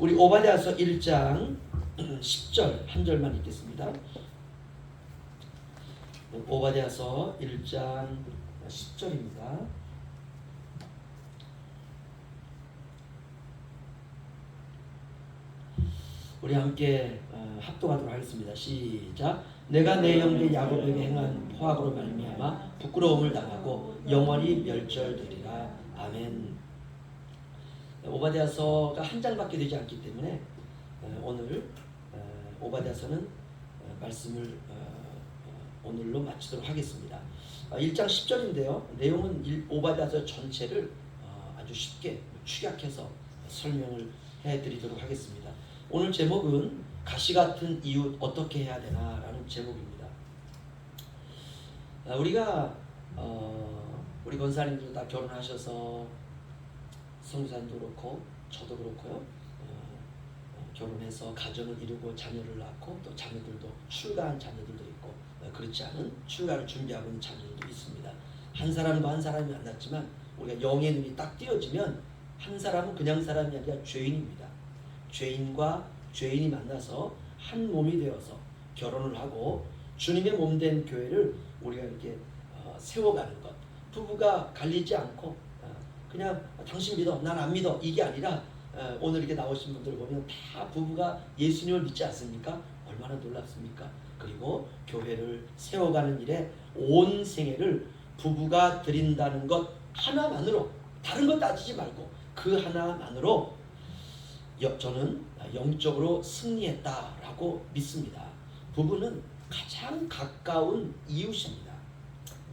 우리 오바댜서 1장 10절 한 절만 읽겠습니다. 오바댜서 1장 10절입니다. 우리 함께 합독하도록 하겠습니다. 시작. 내가 내 형제 야곱에게 행한 포악으로 말미암아 부끄러움을 당하고 영원히 멸절되리라. 아멘. 오바댜서가 한 장밖에 되지 않기 때문에 오늘 오바댜서는 말씀을 오늘로 마치도록 하겠습니다. 1장 10절인데요. 내용은 오바댜서 전체를 아주 쉽게 축약해서 설명을 해드리도록 하겠습니다. 오늘 제목은 가시같은 이웃 어떻게 해야 되나 라는 제목입니다. 우리가 우리 권사님들도 다 결혼하셔서 성사님도 그렇고 저도 그렇고요. 결혼해서 가정을 이루고 자녀를 낳고 또 자녀들도 출가한 자녀들도 있고 그렇지 않은 출가를 준비하고 있는 자녀들도 있습니다. 한 사람과 한 사람이 만났지만 우리가 영의 눈이 딱 띄어지면 한 사람은 그냥 사람이 아니라 죄인입니다. 죄인과 죄인이 만나서 한 몸이 되어서 결혼을 하고 주님의 몸된 교회를 우리가 이렇게 세워가는 것. 부부가 갈리지 않고 그냥 당신 믿어 난 안 믿어 이게 아니라 오늘 이렇게 나오신 분들 보면 다 부부가 예수님을 믿지 않습니까? 얼마나 놀랍습니까? 그리고 교회를 세워가는 일에 온 생애를 부부가 드린다는 것 하나만으로 다른 것 따지지 말고 그 하나만으로 저는 영적으로 승리했다라고 믿습니다. 부부는 가장 가까운 이웃입니다.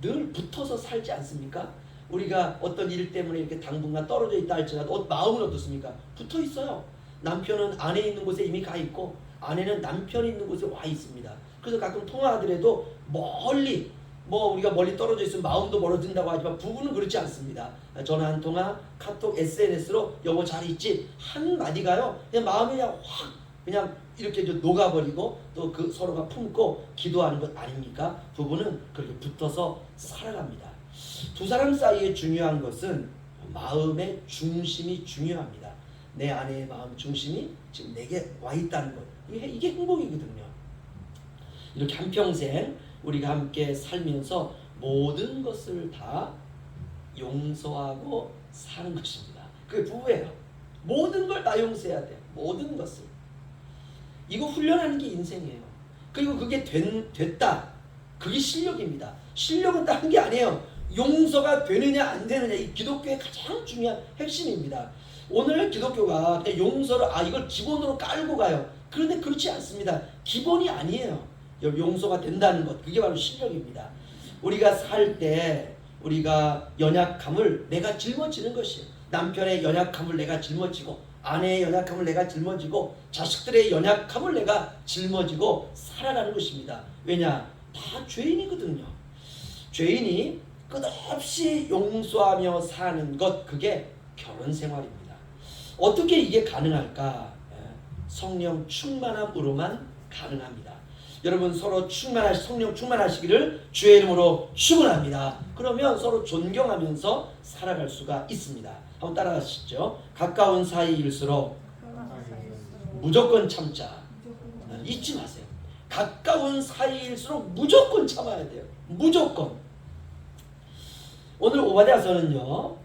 늘 붙어서 살지 않습니까? 우리가 어떤 일 때문에 이렇게 당분간 떨어져 있다 할지라도 마음은 어떻습니까? 붙어 있어요. 남편은 아내 있는 곳에 이미 가 있고 아내는 남편이 있는 곳에 와 있습니다. 그래서 가끔 통화하더라도 멀리 우리가 멀리 떨어져 있으면 마음도 멀어진다고 하지만 부부는 그렇지 않습니다. 전화 한 통화, 카톡, SNS로 여보 잘 있지? 한 마디가요. 그냥 마음이 그냥 이렇게 녹아버리고 또 그 서로가 품고 기도하는 것 아닙니까? 부부는 그렇게 붙어서 살아갑니다. 두 사람 사이에 중요한 것은 마음의 중심이 중요합니다. 내 아내의 마음 중심이 지금 내게 와 있다는 것. 이게 행복이거든요. 이렇게 한평생 우리가 함께 살면서 모든 것을 다 용서하고 사는 것입니다. 그게 부부예요. 모든 걸 다 용서해야 돼요. 모든 것을. 이거 훈련하는 게 인생이에요. 그리고 그게 됐다. 그게 실력입니다. 실력은 다른 게 아니에요. 용서가 되느냐 안 되느냐 이 기독교의 가장 중요한 핵심입니다. 오늘 기독교가 용서를 이걸 기본으로 깔고 가요. 그런데 그렇지 않습니다. 기본이 아니에요. 용서가 된다는 것 그게 바로 실력입니다. 우리가 살 때 우리가 연약함을 내가 짊어지는 것이에요. 남편의 연약함을 내가 짊어지고 아내의 연약함을 내가 짊어지고 자식들의 연약함을 내가 짊어지고 살아가는 것입니다. 왜냐? 다 죄인이거든요. 죄인이 끝없이 용서하며 사는 것 그게 결혼 생활입니다. 어떻게 이게 가능할까? 성령 충만함으로만 가능합니다. 여러분 서로 성령 충만하시기를 주의 이름으로 축원합니다. 그러면 서로 존경하면서 살아갈 수가 있습니다. 한번 따라가시죠. 가까운 사이일수록 무조건 참자. 잊지 마세요. 가까운 사이일수록 무조건 참아야 돼요. 무조건. 오늘 오바댜서는요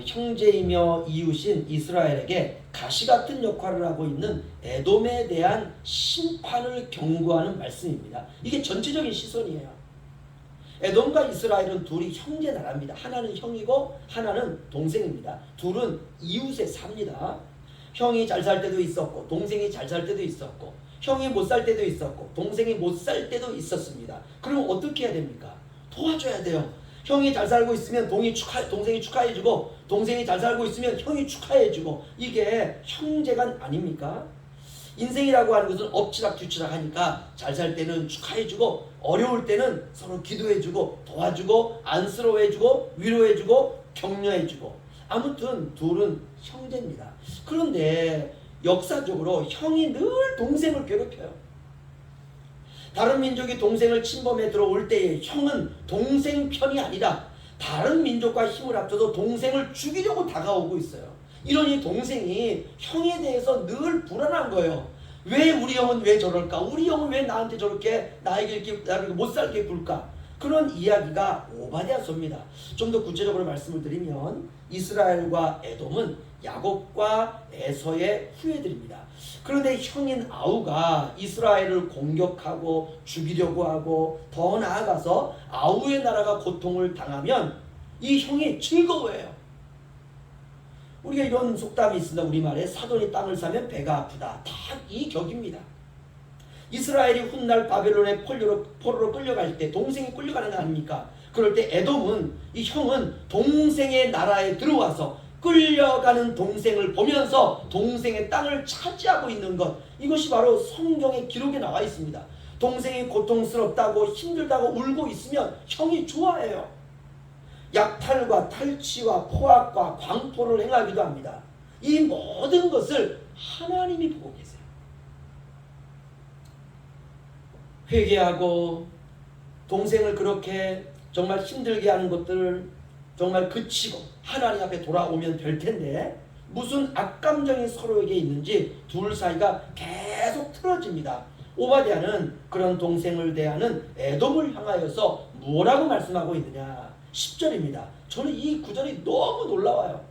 형제이며 이웃인 이스라엘에게 가시같은 역할을 하고 있는 에돔에 대한 심판을 경고하는 말씀입니다. 이게 전체적인 시선이에요. 에돔과 이스라엘은 둘이 형제 나라입니다. 하나는 형이고 하나는 동생입니다. 둘은 이웃에 삽니다. 형이 잘 살 때도 있었고 동생이 잘 살 때도 있었고 형이 못 살 때도 있었고 동생이 못 살 때도 있었습니다. 그럼 어떻게 해야 됩니까? 도와줘야 돼요. 형이 잘 살고 있으면 동생이 축하해주고 동생이 잘 살고 있으면 형이 축하해주고 이게 형제간 아닙니까? 인생이라고 하는 것은 엎치락 뒤치락 하니까 잘 살 때는 축하해주고 어려울 때는 서로 기도해주고 도와주고 안쓰러워해주고 위로해주고 격려해주고 아무튼 둘은 형제입니다. 그런데 역사적으로 형이 늘 동생을 괴롭혀요. 다른 민족이 동생을 침범해 들어올 때에 형은 동생 편이 아니라 다른 민족과 힘을 합쳐서 동생을 죽이려고 다가오고 있어요. 이러니 동생이 형에 대해서 늘 불안한 거예요. 왜 우리 형은 왜 저럴까? 우리 형은 왜 나한테 저렇게 나에게 이렇게 나를 못 살게 굴까? 그런 이야기가 오바댜서입니다. 좀 더 구체적으로 말씀을 드리면 이스라엘과 에돔은 야곱과 에서의 후예들입니다. 그런데 형인 아우가 이스라엘을 공격하고 죽이려고 하고 더 나아가서 아우의 나라가 고통을 당하면 이 형이 즐거워해요. 우리가 이런 속담이 있습니다. 우리말에 사돈이 땅을 사면 배가 아프다. 딱 이 격입니다. 이스라엘이 훗날 바벨론의 포로로 끌려갈 때 동생이 끌려가는 거 아닙니까? 그럴 때 에돔은 이 형은 동생의 나라에 들어와서 끌려가는 동생을 보면서 동생의 땅을 차지하고 있는 것, 이것이 바로 성경의 기록에 나와 있습니다. 동생이 고통스럽다고 힘들다고 울고 있으면 형이 좋아해요. 약탈과 탈취와 포악과 광포를 행하기도 합니다. 이 모든 것을 하나님이 보고 계세요. 회개하고 동생을 그렇게 정말 힘들게 하는 것들을 정말 그치고 하나님 앞에 돌아오면 될 텐데 무슨 악감정이 서로에게 있는지 둘 사이가 계속 틀어집니다. 오바댜는 그런 동생을 대하는 에돔을 향하여서 뭐라고 말씀하고 있느냐? 10절입니다. 저는 이 구절이 너무 놀라워요.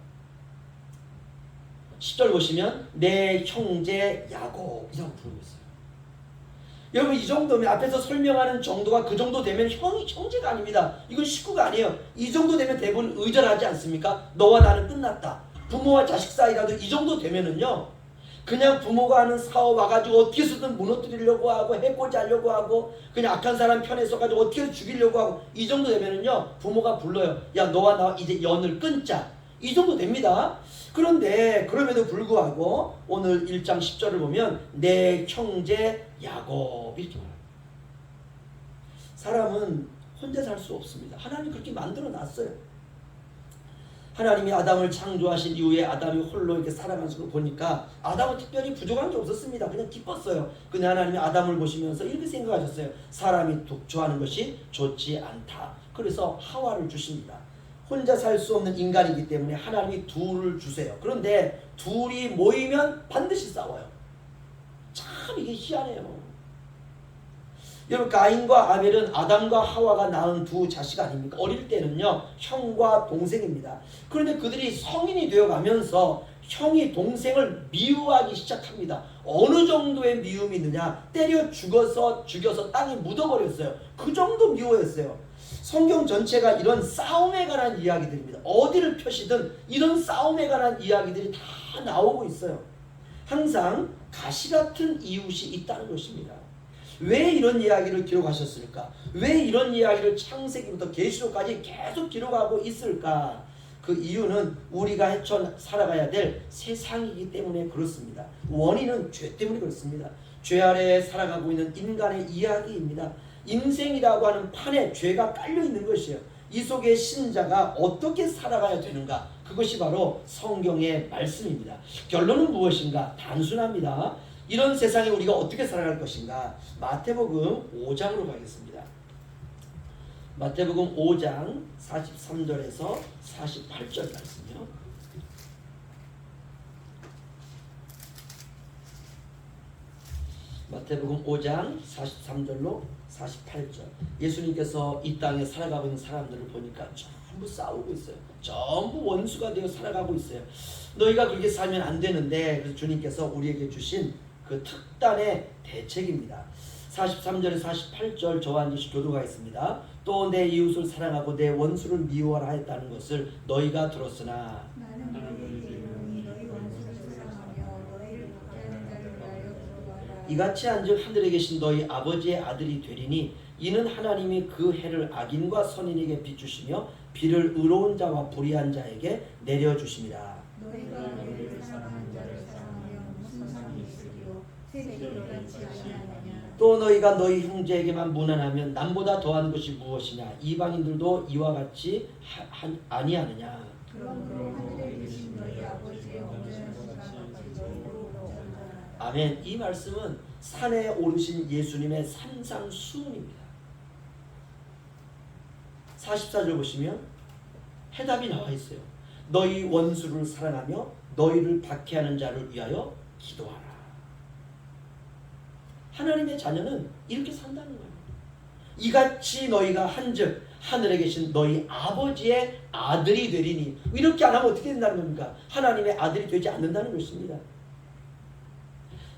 10절 보시면 내 형제 야곱이라고 부르고 있어요. 여러분 이 정도면 앞에서 설명하는 정도가 그 정도 되면 형이 형제가 아닙니다. 이건 식구가 아니에요. 이 정도 되면 대부분 의절하지 않습니까? 너와 나는 끝났다. 부모와 자식 사이라도 이 정도 되면은요, 그냥 부모가 하는 사업 와가지고 어떻게 해서든 무너뜨리려고 하고 해코지 하려고 하고 그냥 악한 사람 편에 서가지고 어떻게 해서 죽이려고 하고 이 정도 되면은요, 부모가 불러요. 야 너와 나 이제 연을 끊자. 이 정도 됩니다. 그런데 그럼에도 불구하고 오늘 1장 10절을 보면 내 형제 야곱 이렇게 말합니다. 사람은 혼자 살 수 없습니다. 하나님이 그렇게 만들어 놨어요. 하나님이 아담을 창조하신 이후에 아담이 홀로 이렇게 살아가는 걸 보니까 아담은 특별히 부족한 게 없었습니다. 그냥 기뻤어요. 근데 하나님이 아담을 보시면서 이렇게 생각하셨어요. 사람이 독초하는 것이 좋지 않다. 그래서 하와를 주십니다. 혼자 살 수 없는 인간이기 때문에 하나님이 둘을 주세요. 그런데 둘이 모이면 반드시 싸워요. 참 이게 희한해요. 여러분 가인과 아벨은 아담과 하와가 낳은 두 자식 아닙니까? 어릴 때는요 형과 동생입니다. 그런데 그들이 성인이 되어가면서 형이 동생을 미워하기 시작합니다. 어느 정도의 미움이 있느냐? 때려 죽여서 땅에 묻어버렸어요. 그 정도 미워했어요. 성경 전체가 이런 싸움에 관한 이야기들입니다. 어디를 펴시든 이런 싸움에 관한 이야기들이 다 나오고 있어요. 항상 가시같은 이웃이 있다는 것입니다. 왜 이런 이야기를 기록하셨을까? 왜 이런 이야기를 창세기부터 계시록까지 계속 기록하고 있을까? 그 이유는 우리가 헤쳐 살아가야 될 세상이기 때문에 그렇습니다. 원인은 죄 때문에 그렇습니다. 죄 아래에 살아가고 있는 인간의 이야기입니다. 인생이라고 하는 판에 죄가 깔려 있는 것이에요. 이 속에 신자가 어떻게 살아가야 되는가? 그것이 바로 성경의 말씀입니다. 결론은 무엇인가? 단순합니다. 이런 세상에 우리가 어떻게 살아갈 것인가? 마태복음 5장으로 가겠습니다. 마태복음 5장 43절에서 48절 말씀이요. 마태복음 5장 43절로 48절. 예수님께서 이 땅에 살아가고 있는 사람들을 보니까 전부 싸우고 있어요. 전부 원수가 되어 살아가고 있어요. 너희가 그렇게 살면 안 되는데, 그래서 주님께서 우리에게 주신 그 특단의 대책입니다. 43절에 48절 저와 함께 교도하겠습니다. 또 내 이웃을 사랑하고 내 원수를 미워하라 했다는 것을 너희가 들었으나 나는 너희에게 이르노니 너희 원수를 사랑하며 너희를 박해하는 자를 위하여 기도하라. 이같이 한즉 하늘에 계신 너희 아버지의 아들이 되리니 이는 하나님이 그 해를 악인과 선인에게 비추시며 비를 의로운 자와 불의한 자에게 내려주심이라. 너희가 너희를 사랑하는 자를 사랑하며 무슨 상이 있으리요 세계로 같이 아니하느냐. 또 너희가 너희 형제에게만 무난하면 남보다 더한 것이 무엇이냐. 이방인들도 이와 같이 아니하느냐. 그럼 하늘에 계신 너희 아버지의 온전한 시간까지 너희로 온전하라. 아멘. 이 말씀은 산에 오르신 예수님의 산상수훈입니다. 44절 보시면 해답이 나와 있어요. 너희 원수를 사랑하며 너희를 박해하는 자를 위하여 기도하라. 하나님의 자녀는 이렇게 산다는 거예요. 이같이 너희가 한즉 하늘에 계신 너희 아버지의 아들이 되리니. 이렇게 안 하면 어떻게 된다는 겁니까? 하나님의 아들이 되지 않는다는 것입니다.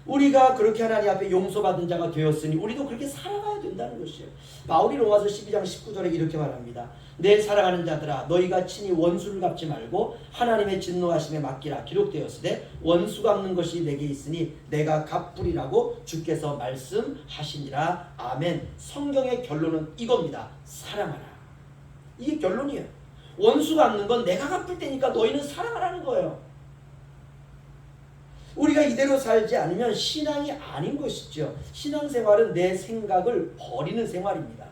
우리가 그렇게 하나님 앞에 용서받은 자가 되었으니 우리도 그렇게 살아가야 된다는 것이에요. 바울이 로마서 12장 19절에 이렇게 말합니다. 내 사랑하는 자들아 너희가 친히 원수를 갚지 말고 하나님의 진노하심에 맡기라. 기록되었으되 원수 갚는 것이 내게 있으니 내가 갚으리라고 주께서 말씀하시니라. 아멘. 성경의 결론은 이겁니다. 사랑하라. 이게 결론이에요. 원수 갚는 건 내가 갚을 테니까 너희는 사랑하라는 거예요. 우리가 이대로 살지 않으면 신앙이 아닌 것이죠. 신앙생활은 내 생각을 버리는 생활입니다.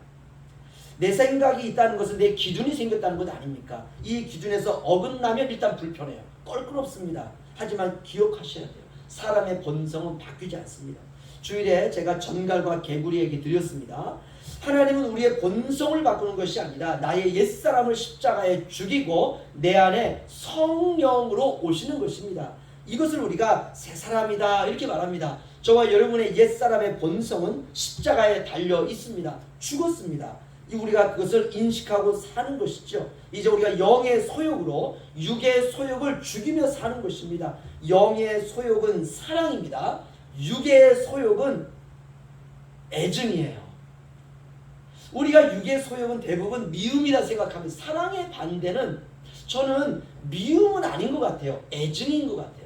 내 생각이 있다는 것은 내 기준이 생겼다는 것 아닙니까? 이 기준에서 어긋나면 일단 불편해요. 껄끄럽습니다. 하지만 기억하셔야 돼요. 사람의 본성은 바뀌지 않습니다. 주일에 제가 전갈과 개구리 얘기 드렸습니다. 하나님은 우리의 본성을 바꾸는 것이 아니라 나의 옛사람을 십자가에 죽이고 내 안에 성령으로 오시는 것입니다. 이것을 우리가 새 사람이다 이렇게 말합니다. 저와 여러분의 옛사람의 본성은 십자가에 달려 있습니다. 죽었습니다. 우리가 그것을 인식하고 사는 것이죠. 이제 우리가 영의 소욕으로 육의 소욕을 죽이며 사는 것입니다. 영의 소욕은 사랑입니다. 육의 소욕은 애증이에요. 우리가 육의 소욕은 대부분 미움이라 생각합니다. 사랑의 반대는 저는 미움은 아닌 것 같아요. 애증인 것 같아요.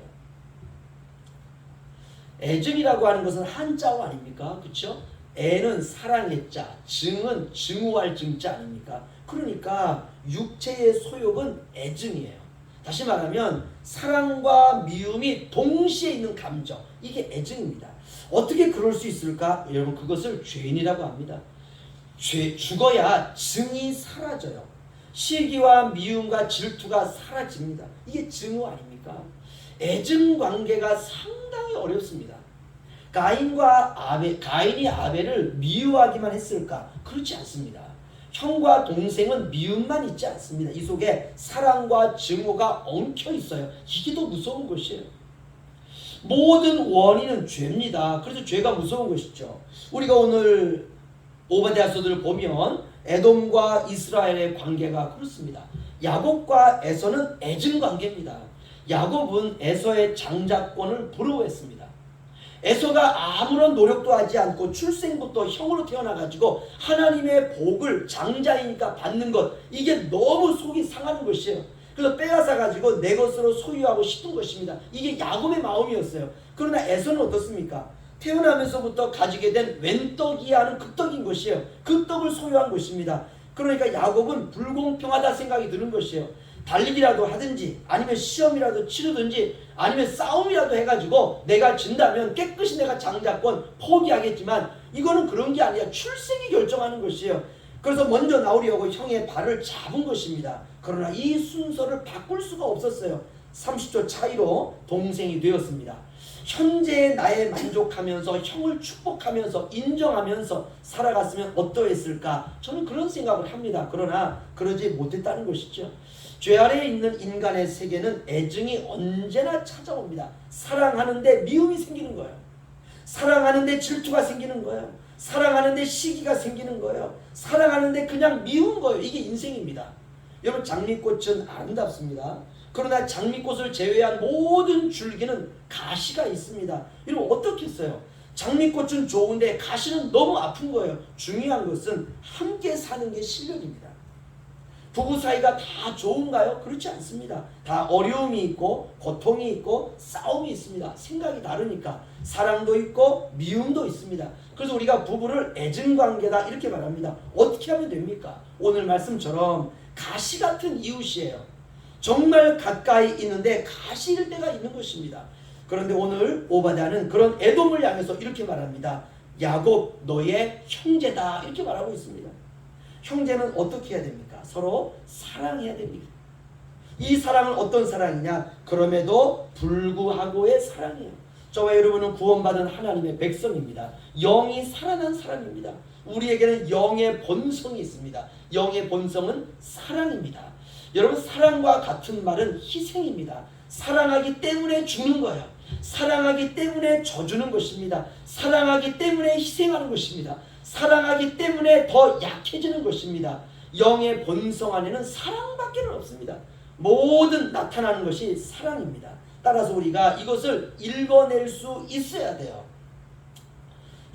애증이라고 하는 것은 한자어 아닙니까? 그렇죠? 애는 사랑의 자, 증은 증오할 증자 아닙니까? 그러니까 육체의 소욕은 애증이에요. 다시 말하면 사랑과 미움이 동시에 있는 감정, 이게 애증입니다. 어떻게 그럴 수 있을까? 여러분, 그것을 죄인이라고 합니다. 죽어야 증이 사라져요. 시기와 미움과 질투가 사라집니다. 이게 증오 아닙니까? 애증 관계가 상당히 어렵습니다. 가인이 아벨을 미워하기만 했을까? 그렇지 않습니다. 형과 동생은 미움만 있지 않습니다. 이 속에 사랑과 증오가 엉켜 있어요. 이게 더 무서운 것이에요. 모든 원인은 죄입니다. 그래서 죄가 무서운 것이죠. 우리가 오늘 오바댜서들을 보면 에돔과 이스라엘의 관계가 그렇습니다. 야곱과 에서는 애증 관계입니다. 야곱은 에서의 장자권을 부러워했습니다. 에서가 아무런 노력도 하지 않고 출생부터 형으로 태어나가지고 하나님의 복을 장자이니까 받는 것, 이게 너무 속이 상하는 것이에요. 그래서 빼앗아가지고 내 것으로 소유하고 싶은 것입니다. 이게 야곱의 마음이었어요. 그러나 에서는 어떻습니까? 태어나면서부터 가지게 된 웬떡이야 하는 그 떡인 것이에요. 그 떡을 소유한 것입니다. 그러니까 야곱은 불공평하다 생각이 드는 것이에요. 달리기라도 하든지 아니면 시험이라도 치르든지 아니면 싸움이라도 해가지고 내가 진다면 깨끗이 내가 장자권 포기하겠지만 이거는 그런 게 아니라 출생이 결정하는 것이에요. 그래서 먼저 나오려고 형의 발을 잡은 것입니다. 그러나 이 순서를 바꿀 수가 없었어요. 30초 차이로 동생이 되었습니다. 현재의 나에 만족하면서 형을 축복하면서 인정하면서 살아갔으면 어떠했을까? 저는 그런 생각을 합니다. 그러나 그러지 못했다는 것이죠. 죄 아래에 있는 인간의 세계는 애증이 언제나 찾아옵니다. 사랑하는데 미움이 생기는 거예요. 사랑하는데 질투가 생기는 거예요. 사랑하는데 시기가 생기는 거예요. 사랑하는데 그냥 미운 거예요. 이게 인생입니다. 여러분, 장미꽃은 아름답습니다. 그러나 장미꽃을 제외한 모든 줄기는 가시가 있습니다. 여러분, 어떻겠어요? 장미꽃은 좋은데 가시는 너무 아픈 거예요. 중요한 것은 함께 사는 게 실력입니다. 부부 사이가 다 좋은가요? 그렇지 않습니다. 다 어려움이 있고 고통이 있고 싸움이 있습니다. 생각이 다르니까 사랑도 있고 미움도 있습니다. 그래서 우리가 부부를 애증관계다 이렇게 말합니다. 어떻게 하면 됩니까? 오늘 말씀처럼 가시 같은 이웃이에요. 정말 가까이 있는데 가시일 때가 있는 것입니다. 그런데 오늘 오바댜는 그런 에돔을 향해서 이렇게 말합니다. 야곱 너의 형제다 이렇게 말하고 있습니다. 형제는 어떻게 해야 됩니까? 서로 사랑해야 됩니다. 이 사랑은 어떤 사랑이냐? 그럼에도 불구하고의 사랑이에요. 저와 여러분은 구원받은 하나님의 백성입니다. 영이 살아난 사람입니다. 우리에게는 영의 본성이 있습니다. 영의 본성은 사랑입니다. 여러분, 사랑과 같은 말은 희생입니다. 사랑하기 때문에 죽는 거예요. 사랑하기 때문에 져주는 것입니다. 사랑하기 때문에 희생하는 것입니다. 사랑하기 때문에 더 약해지는 것입니다. 영의 본성 안에는 사랑밖에 없습니다. 모든 나타나는 것이 사랑입니다. 따라서 우리가 이것을 읽어낼 수 있어야 돼요.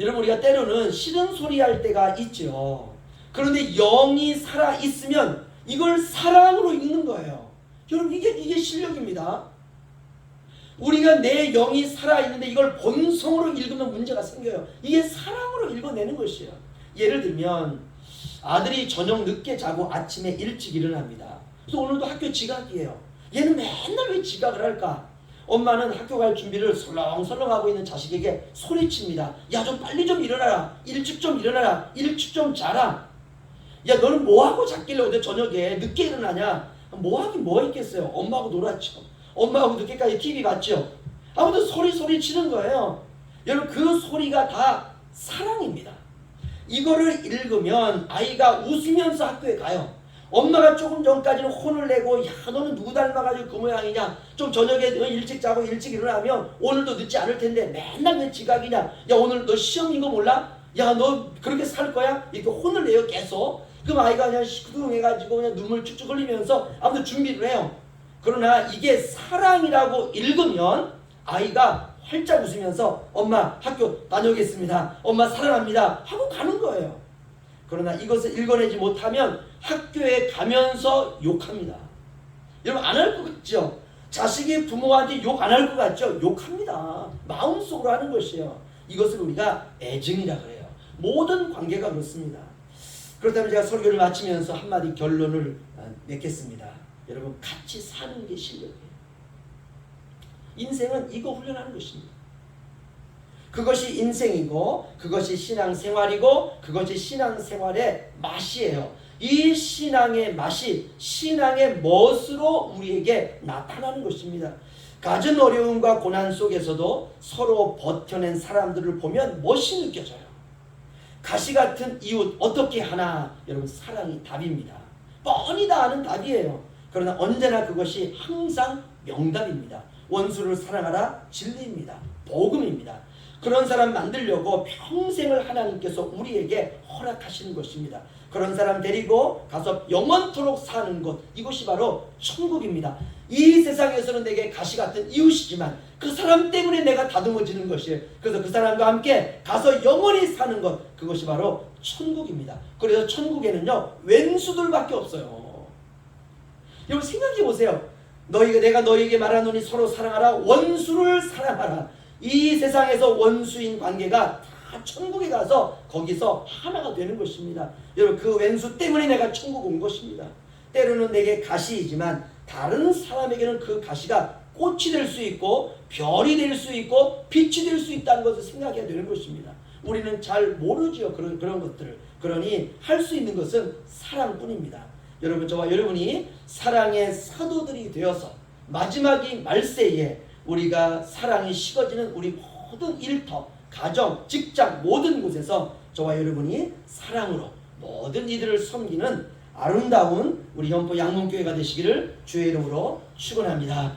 여러분, 우리가 때로는 싫은 소리 할 때가 있죠. 그런데 영이 살아있으면 이걸 사랑으로 읽는 거예요. 여러분, 이게 실력입니다. 우리가 내 영이 살아있는데 이걸 본성으로 읽으면 문제가 생겨요. 이게 사랑으로 읽어내는 것이에요. 예를 들면 아들이 저녁 늦게 자고 아침에 일찍 일어납니다. 그래서 오늘도 학교 지각이에요. 얘는 맨날 왜 지각을 할까? 엄마는 학교 갈 준비를 설렁설렁하고 있는 자식에게 소리칩니다. 야, 좀 빨리 좀 일어나라. 일찍 좀 일어나라. 일찍 좀 자라. 야, 너는 뭐하고 잤길래 어제 저녁에 늦게 일어나냐? 뭐하긴 뭐가 있겠어요. 엄마하고 놀았죠. 엄마하고 늦게까지 TV 봤죠. 아무튼 소리 치는 거예요. 여러분, 그 소리가 다 사랑입니다. 이거를 읽으면 아이가 웃으면서 학교에 가요. 엄마가 조금 전까지는 혼을 내고, 야, 너는 누구 닮아가지고 그 모양이냐, 좀 저녁에 일찍 자고 일찍 일어나면 오늘도 늦지 않을 텐데 맨날 왜 지각이냐, 야, 오늘 너 시험인 거 몰라? 야, 너 그렇게 살 거야? 이렇게 혼을 내요, 계속. 그럼 아이가 그냥 시끄러워해가지고 그냥 눈물 쭉쭉 흘리면서 아무튼 준비를 해요. 그러나 이게 사랑이라고 읽으면 아이가 활짝 웃으면서 엄마 학교 다녀오겠습니다. 엄마 사랑합니다. 하고 가는 거예요. 그러나 이것을 읽어내지 못하면 학교에 가면서 욕합니다. 여러분, 안 할 것 같죠? 자식이 부모한테 욕 안 할 것 같죠? 욕합니다. 마음속으로 하는 것이에요. 이것을 우리가 애증이라 그래요. 모든 관계가 그렇습니다. 그렇다면 제가 설교를 마치면서 한마디 결론을 맺겠습니다. 여러분, 같이 사는 게 실력이에요. 인생은 이거 훈련하는 것입니다. 그것이 인생이고, 그것이 신앙생활이고, 그것이 신앙생활의 맛이에요. 이 신앙의 맛이 신앙의 멋으로 우리에게 나타나는 것입니다. 갖은 어려움과 고난 속에서도 서로 버텨낸 사람들을 보면 멋이 느껴져요. 가시 같은 이웃 어떻게 하나? 여러분, 사랑이 답입니다. 뻔히 다 아는 답이에요. 그러나 언제나 그것이 항상 명답입니다. 원수를 사랑하라, 진리입니다. 복음입니다. 그런 사람 만들려고 평생을 하나님께서 우리에게 허락하시는 것입니다. 그런 사람 데리고 가서 영원토록 사는 것, 이것이 바로 천국입니다. 이 세상에서는 내게 가시 같은 이웃이지만 그 사람 때문에 내가 다듬어지는 것이에요. 그래서 그 사람과 함께 가서 영원히 사는 것, 그것이 바로 천국입니다. 그래서 천국에는요, 왼수들밖에 없어요. 여러분, 생각해 보세요. 내가 너희에게 말하노니 서로 사랑하라, 원수를 사랑하라. 이 세상에서 원수인 관계가 다 천국에 가서 거기서 하나가 되는 것입니다. 여러분, 그 왼수 때문에 내가 천국 온 것입니다. 때로는 내게 가시이지만 다른 사람에게는 그 가시가 꽃이 될 수 있고 별이 될 수 있고 빛이 될 수 있다는 것을 생각해야 되는 것입니다. 우리는 잘 모르지요, 그런 것들을. 그러니 할 수 있는 것은 사랑뿐입니다. 여러분, 저와 여러분이 사랑의 사도들이 되어서 마지막이 말세에 우리가 사랑이 식어지는 우리 모든 일터, 가정, 직장, 모든 곳에서 저와 여러분이 사랑으로 모든 이들을 섬기는 아름다운 우리 현포 양문교회가 되시기를 주의 이름으로 축원합니다.